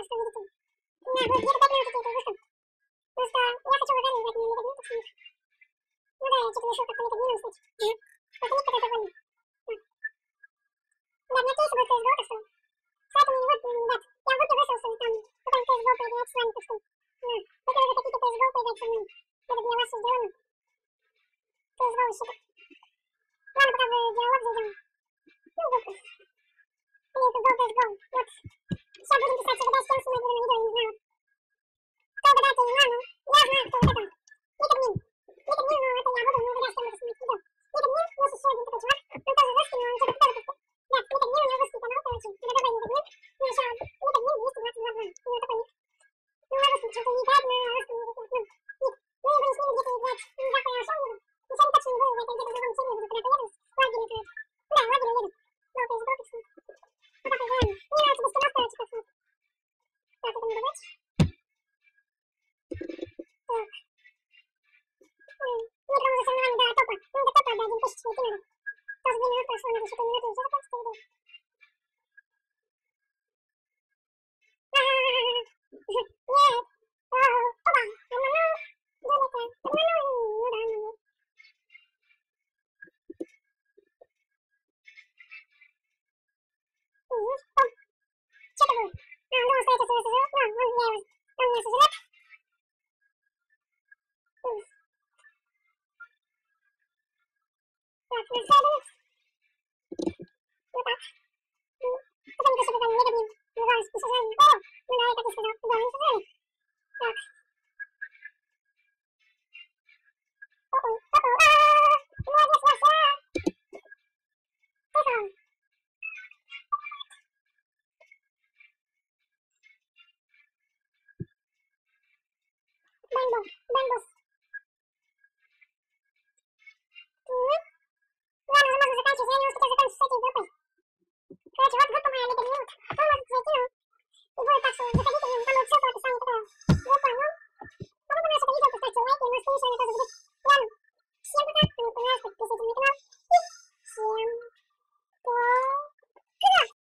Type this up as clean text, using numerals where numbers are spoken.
Так что видите. Да, вот где-то 5 минут это выход. Потому что я хочу выгонять в этом методе, почему-то. Ну да, я что-то решил как-то метод минус стать. Вот они когда довольны. Да, у меня кейсы будет CSGO, так что... Поэтому вот, ребят, я в группе высрался, там, потом CSGO поиграть с вами, так что... Если вы захотите CSGO поиграть со мной, это для вас все сделано. CSGO считать. Ладно, пока вы диалог зайдем. Ну, группу. Или это Go CSGO. Вот. Сейчас будем писать, что гадать, с кем снимать буду на видео, я не знаю. Кто гадать, я не знаю, но я знаю, кто вот это. Метод мин. Метод мин, ну, это я буду, ну, гадать, с кем буду снимать видео. Метод мин, есть еще один такой чувак, он тоже русский, но он что-то тоже как-то... Да, метод мин, у него русский канал, короче, это другой метод мин. Ну, еще метод мин 222. У него такой ник. Ну, на русском что-то не играет, на русском языке. Ну, ник. Ну, я буду с ними где-то играть. Не знаю, куда я ушел, еду. Ничего не точно не буду, это где-то в другом селе буду, когда поеду. Лагерь, короче. Да, лагерь еду. Go CSGO, так что... Пока поиграем. Мне нравится без кино, короче, как вот. Так, это не добавить. Так. Некому за соревнования до топа. Ну, до топа, до 1000 идти надо. Тоже 2 минуты прошло, надо еще 5 минут, и все закончится видео. Нет. Опа. Обманул. Домика. Обманул. Ну да, обманул. О. Что это было? А, он думал, что я сейчас его сожру. Ну, он меня сожрет. Так, насадок. Вот так. Потом еще потом метод мин. Называлось не сожрали. О, ну да, я так и сказал. Да, не сожрали. Так. О-ой, о-ой, ааа! Молодец, Вася! Поехал. Бэмбо, бэмбос. Ладно, уже можно заканчивать, я не успел закончить с этой группой. Короче, вот группа моя метод мин. Кто может зайти, ну? И будет так, что заходите, ну, там будет ссылка в описании такая. Группа, ну. А вы понравилось это видео, поставьте лайки, у нас, конечно, тоже будет. Ладно, всем пока, кому понравилось, подписывайтесь на канал.